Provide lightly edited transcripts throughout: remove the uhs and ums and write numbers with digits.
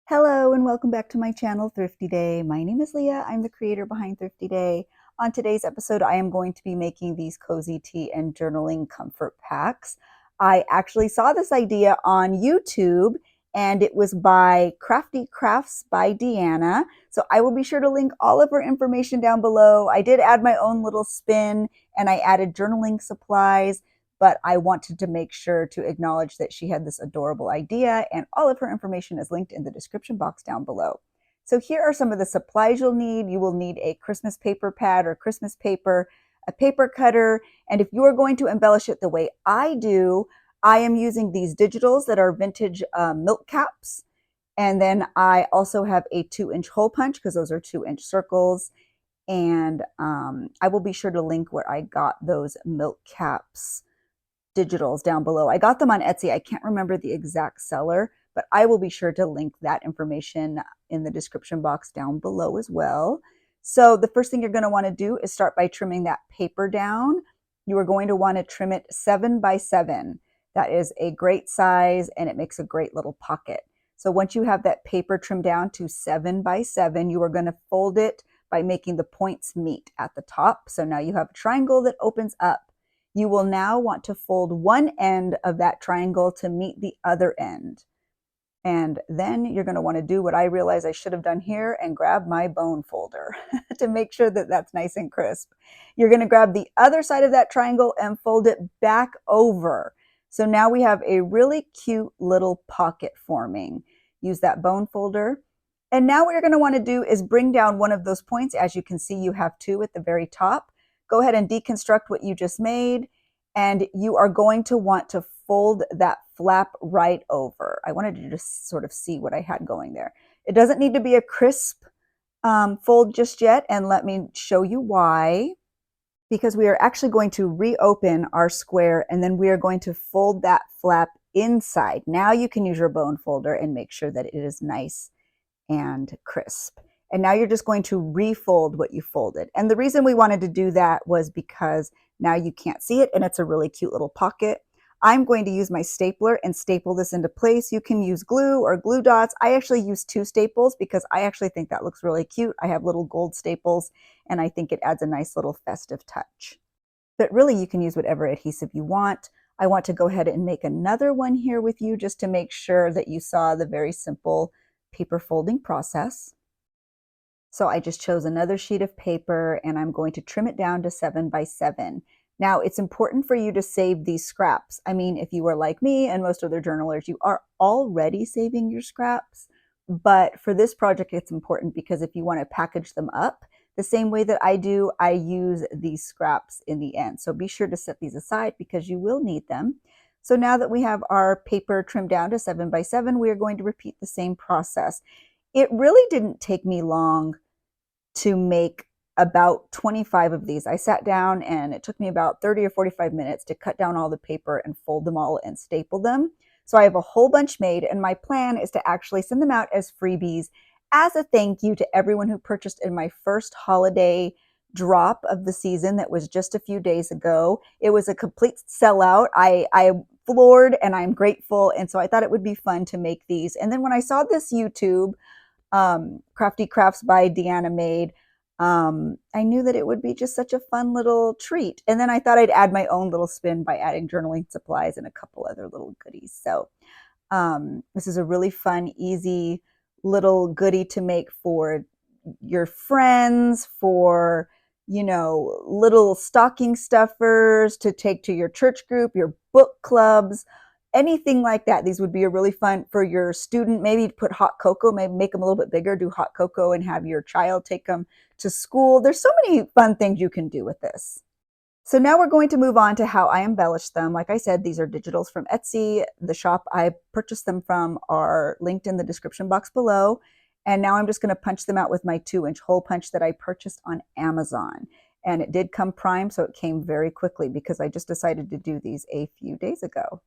Hello and welcome back to my channel, Thrifty Day. My name is Leah. I'm the creator behind Thrifty Day. On today's episode, I am going to be making these cozy tea and journaling comfort packs. I actually saw this idea on YouTube and it was by Crafty Crafts by Deanna. So I will be sure to link all of her information down below. I did add my own little spin and I added journaling supplies, but I wanted to make sure to acknowledge that she had this adorable idea, and all of her information is linked in the description box down below. So here are some of the supplies you'll need. You will need a Christmas paper pad or Christmas paper, a paper cutter, and if you are going to embellish it the way I do, I am using these digitals that are vintage milk caps. And then I also have a 2-inch hole punch because those are 2-inch circles. And I will be sure to link where I got those milk caps digitals down below. I got them on Etsy. I can't remember the exact seller, but I will be sure to link that information in the description box down below as well. So the first thing you're going to want to do is start by trimming that paper down. You are going to want to trim it 7 by 7. That is a great size and it makes a great little pocket. So once you have that paper trimmed down to 7 by 7, you are going to fold it by making the points meet at the top. So now you have a triangle that opens up. You will now want to fold one end of that triangle to meet the other end. And then you're going to want to do what I realize I should have done here and grab my bone folder to make sure that that's nice and crisp. You're going to grab the other side of that triangle and fold it back over. So now we have a really cute little pocket forming. Use that bone folder. And now what you're going to want to do is bring down one of those points. As you can see, you have two at the very top. Go ahead and deconstruct what you just made, and you are going to want to fold that flap right over. I wanted to just sort of see what I had going there. It doesn't need to be a crisp fold just yet, and let me show you why. Because we are actually going to reopen our square, and then we are going to fold that flap inside. Now you can use your bone folder and make sure that it is nice and crisp. And now you're just going to refold what you folded. And the reason we wanted to do that was because now you can't see it and it's a really cute little pocket. I'm going to use my stapler and staple this into place. You can use glue or glue dots. I actually use 2 staples because I actually think that looks really cute. I have little gold staples and I think it adds a nice little festive touch. But really you can use whatever adhesive you want. I want to go ahead and make another one here with you just to make sure that you saw the very simple paper folding process. So I just chose another sheet of paper and I'm going to trim it down to 7 by 7. Now it's important for you to save these scraps. I mean, if you are like me and most other journalers, you are already saving your scraps. But for this project, it's important because if you want to package them up the same way that I do, I use these scraps in the end. So be sure to set these aside because you will need them. So now that we have our paper trimmed down to 7 by 7, we are going to repeat the same process. It really didn't take me long to make about 25 of these. I sat down and it took me about 30 or 45 minutes to cut down all the paper and fold them all and staple them. So I have a whole bunch made, and my plan is to actually send them out as freebies as a thank you to everyone who purchased in my first holiday drop of the season that was just a few days ago. It was a complete sellout. I floored and I'm grateful, and so I thought it would be fun to make these. And then when I saw this YouTube Crafty Crafts by Deanna made, I knew that it would be just such a fun little treat. And then I thought I'd add my own little spin by adding journaling supplies and a couple other little goodies. So this is a really fun, easy little goodie to make for your friends, for, you know, little stocking stuffers to take to your church group, your book clubs, anything like that. These would be a really fun for your student. Maybe put hot cocoa, maybe make them a little bit bigger, do hot cocoa and have your child take them to school. There's so many fun things you can do with this. So now we're going to move on to how I embellish them. Like I said, these are digitals from Etsy. The shop I purchased them from are linked in the description box below. And now I'm just going to punch them out with my 2-inch hole punch that I purchased on Amazon. And it did come primed, so it came very quickly because I just decided to do these a few days ago.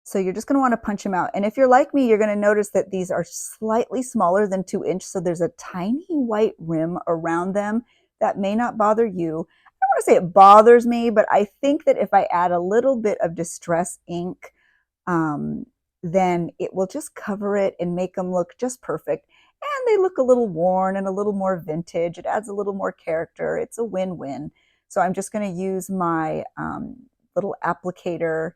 So you're just going to want to punch them out. And if you're like me, you're going to notice that these are slightly smaller than 2-inch. So there's a tiny white rim around them that may not bother you. I don't want to say it bothers me, but I think that if I add a little bit of Distress ink then it will just cover it and make them look just perfect. And they look a little worn and a little more vintage. It adds a little more character. It's a win-win. So I'm just going to use my little applicator,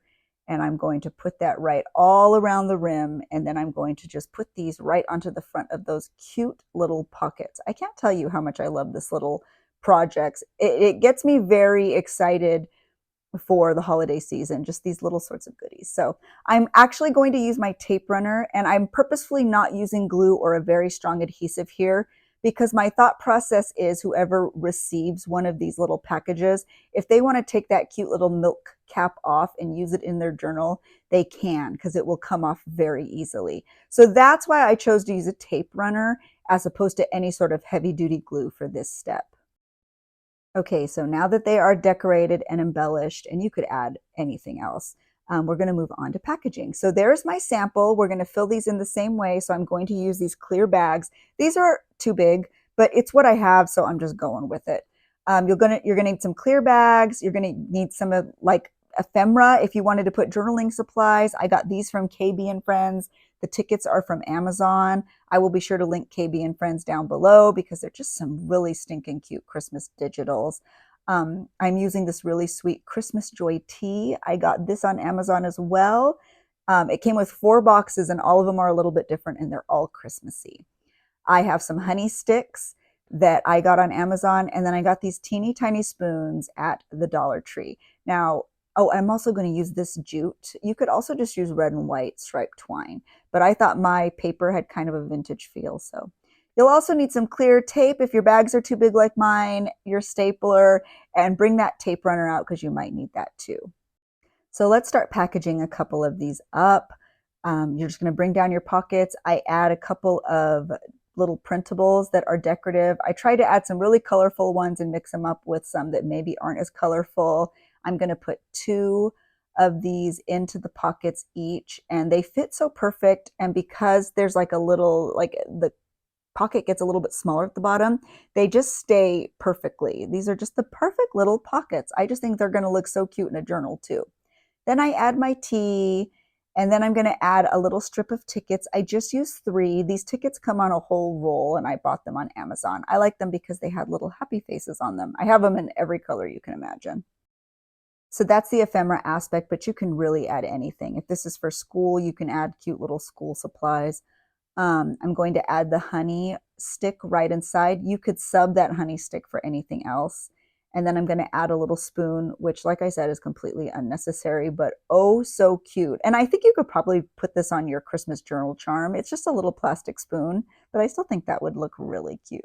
and I'm going to put that right all around the rim. And then I'm going to just put these right onto the front of those cute little pockets. I can't tell you how much I love this little projects. It gets me very excited for the holiday season, just these little sorts of goodies. So I'm actually going to use my tape runner, and I'm purposefully not using glue or a very strong adhesive here because my thought process is whoever receives one of these little packages, if they want to take that cute little milk cap off and use it in their journal, they can, because it will come off very easily. So that's why I chose to use a tape runner as opposed to any sort of heavy duty glue for this step. Okay, so now that they are decorated and embellished, and you could add anything else, we're going to move on to packaging. So there's my sample. We're going to fill these in the same way. So I'm going to use these clear bags. These are too big, but it's what I have, so I'm just going with it. You're gonna need some clear bags. You're gonna need some of like ephemera if you wanted to put journaling supplies. I got these from KB and Friends. The tickets are from Amazon. I will be sure to link KB and Friends down below because they're just some really stinking cute Christmas digitals. I'm using this really sweet Christmas Joy tea. I got this on Amazon as well. It came with 4 boxes, and all of them are a little bit different, and they're all Christmassy. I have some honey sticks that I got on Amazon, and then I got these teeny tiny spoons at the Dollar Tree. Now, oh, I'm also going to use this jute. You could also just use red and white striped twine, but I thought my paper had kind of a vintage feel. So you'll also need some clear tape if your bags are too big like mine, your stapler, and bring that tape runner out because you might need that too. So let's start packaging a couple of these up. You're just going to bring down your pockets. I add a couple of little printables that are decorative. I try to add some really colorful ones and mix them up with some that maybe aren't as colorful. I'm going to put 2 of these into the pockets each, and they fit so perfect. And because there's like a little, like the pocket gets a little bit smaller at the bottom, they just stay perfectly. These are just the perfect little pockets. I just think they're going to look so cute in a journal too. Then I add my tea, and then I'm going to add a little strip of tickets. I just used 3. These tickets come on a whole roll, and I bought them on Amazon. I like them because they had little happy faces on them. I have them in every color you can imagine. So that's the ephemera aspect, but you can really add anything. If this is for school, you can add cute little school supplies. I'm going to add the honey stick right inside. You could sub that honey stick for anything else. And then I'm going to add a little spoon, which, like I said, is completely unnecessary, but oh, so cute. And I think you could probably put this on your Christmas journal charm. It's just a little plastic spoon, but I still think that would look really cute.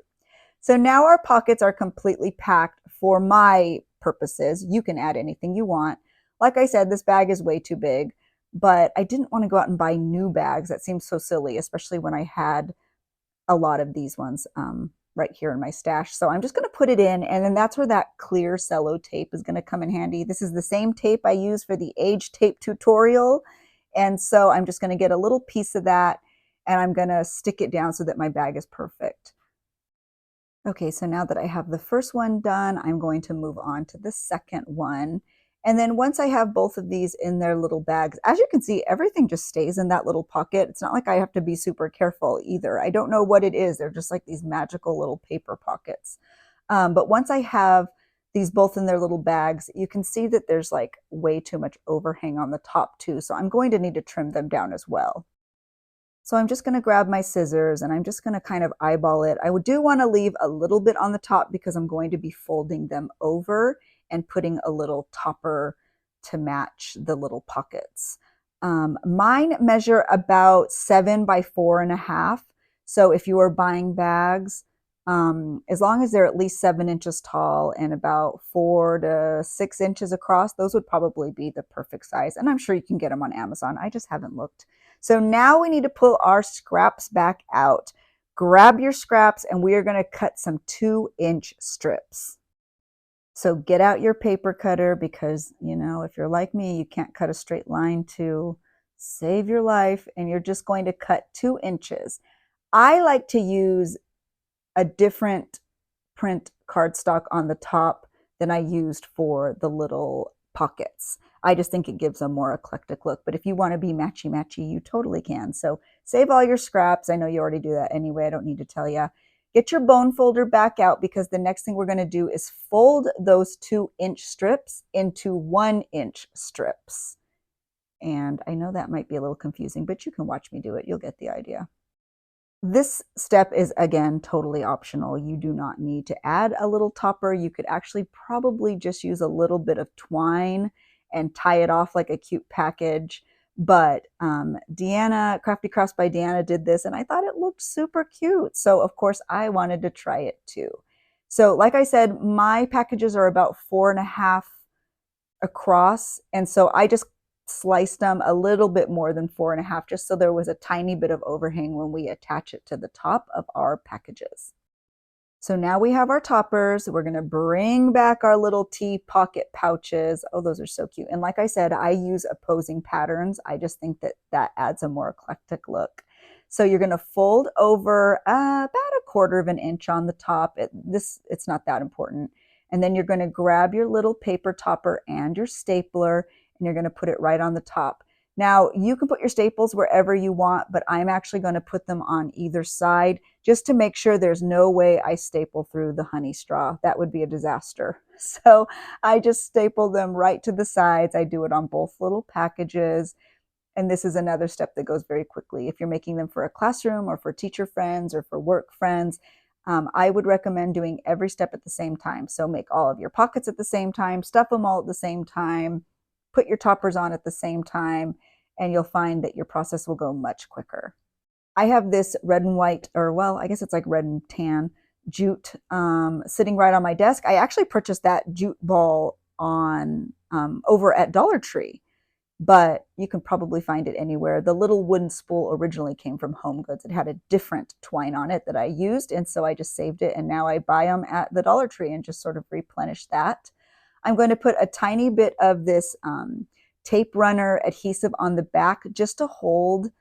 So now our pockets are completely packed for my purposes. You can add anything you want. Like I said, this bag is way too big, but I didn't want to go out and buy new bags. That seems so silly, especially when I had a lot of these ones right here in my stash. So I'm just going to put it in, and then that's where that clear cello tape is going to come in handy. This is the same tape I used for the age tape tutorial. And so I'm just going to get a little piece of that, and I'm going to stick it down so that my bag is perfect. Okay, so now that I have the first one done, I'm going to move on to the second one. And then once I have both of these in their little bags, as you can see, everything just stays in that little pocket. It's not like I have to be super careful either. I don't know what it is. They're just like these magical little paper pockets. But once I have these both in their little bags, you can see that there's like way too much overhang on the top too. So I'm going to need to trim them down as well. So I'm just going to grab my scissors, and I'm just going to kind of eyeball it. I do want to leave a little bit on the top because I'm going to be folding them over and putting a little topper to match the little pockets. Mine measure about 7 by 4.5. So if you are buying bags, as long as they're at least 7 inches tall and about 4 to 6 inches across, those would probably be the perfect size. And I'm sure you can get them on Amazon. I just haven't looked. So now we need to pull our scraps back out. Grab your scraps, and we are going to cut some 2-inch strips. So get out your paper cutter because, you know, if you're like me, you can't cut a straight line to save your life, and you're just going to cut 2 inches. I like to use a different print cardstock on the top than I used for the little pockets. I just think it gives a more eclectic look. But if you want to be matchy-matchy, you totally can. So save all your scraps. I know you already do that anyway. I don't need to tell you. Get your bone folder back out, because the next thing we're going to do is fold those 2-inch strips into 1-inch strips. And I know that might be a little confusing, but you can watch me do it. You'll get the idea. This step is, again, totally optional. You do not need to add a little topper. You could actually probably just use a little bit of twine and tie it off like a cute package. But Deanna, Crafty Crafts by Deanna did this, and I thought it looked super cute. So, of course, I wanted to try it too. So, like I said, my packages are about 4.5 across, and so I just sliced them a little bit more than 4.5, just so there was a tiny bit of overhang when we attach it to the top of our packages. So now we have our toppers. We're going to bring back our little tea pocket pouches. Oh, those are so cute. And like I said, I use opposing patterns. I just think that that adds a more eclectic look. So you're going to fold over about 1/4 of an inch on the top. It's not that important. And then you're going to grab your little paper topper and your stapler, and you're going to put it right on the top. Now, you can put your staples wherever you want, but I'm actually going to put them on either side just to make sure there's no way I staple through the honey straw. That would be a disaster. So I just staple them right to the sides. I do it on both little packages. And this is another step that goes very quickly. If you're making them for a classroom or for teacher friends or for work friends, I would recommend doing every step at the same time. So make all of your pockets at the same time, stuff them all at the same time, put your toppers on at the same time, and you'll find that your process will go much quicker. I have this red and white, or well, I guess it's like red and tan jute sitting right on my desk. I actually purchased that jute ball on over at Dollar Tree, but you can probably find it anywhere. The little wooden spool originally came from Home Goods. It had a different twine on it that I used, and so I just saved it, and now I buy them at the Dollar Tree and just sort of replenish that. I'm going to put a tiny bit of this tape runner adhesive on the back just to hold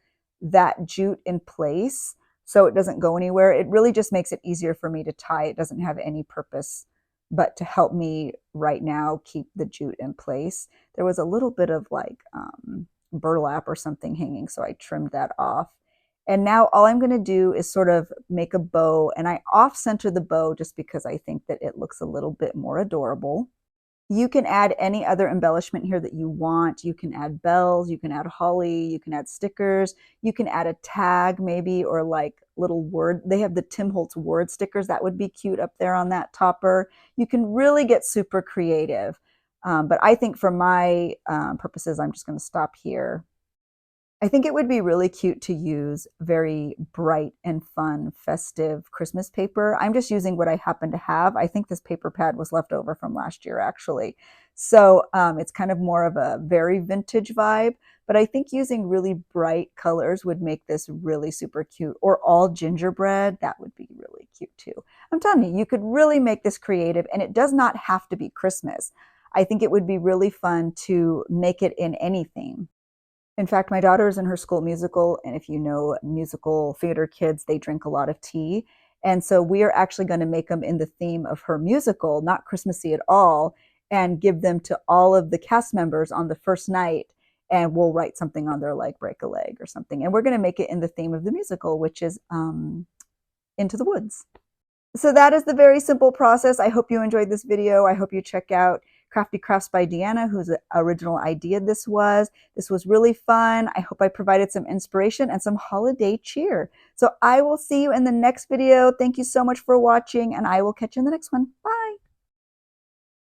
that jute in place so it doesn't go anywhere. It really just makes it easier for me to tie. It doesn't have any purpose but to help me right now keep the jute in place. There was a little bit of like burlap or something hanging, so I trimmed that off. And now all I'm going to do is sort of make a bow, and I off-center the bow just because I think that it looks a little bit more adorable. You can add any other embellishment here that you want. You can add bells, you can add holly, you can add stickers, you can add a tag maybe, or like little word. They have the Tim Holtz word stickers. That would be cute up there on that topper. You can really get super creative. But I think for my purposes, I'm just going to stop here. I think it would be really cute to use very bright and fun, festive Christmas paper. I'm just using what I happen to have. I think this paper pad was left over from last year, actually. So it's kind of more of a very vintage vibe, but I think using really bright colors would make this really super cute. Or all gingerbread, that would be really cute too. I'm telling you, you could really make this creative, and it does not have to be Christmas. I think it would be really fun to make it in any theme. In fact, my daughter is in her school musical, and if you know musical theater kids, they drink a lot of tea. And so we are actually going to make them in the theme of her musical, not Christmassy at all, and give them to all of the cast members on the first night. And we'll write something on there like break a leg or something. And we're going to make it in the theme of the musical, which is Into the Woods. So that is the very simple process. I hope you enjoyed this video. I hope you check out Crafty Crafts by Deanna, whose original idea this was. This was really fun. I hope I provided some inspiration and some holiday cheer. So I will see you in the next video. Thank you so much for watching, and I will catch you in the next one. Bye.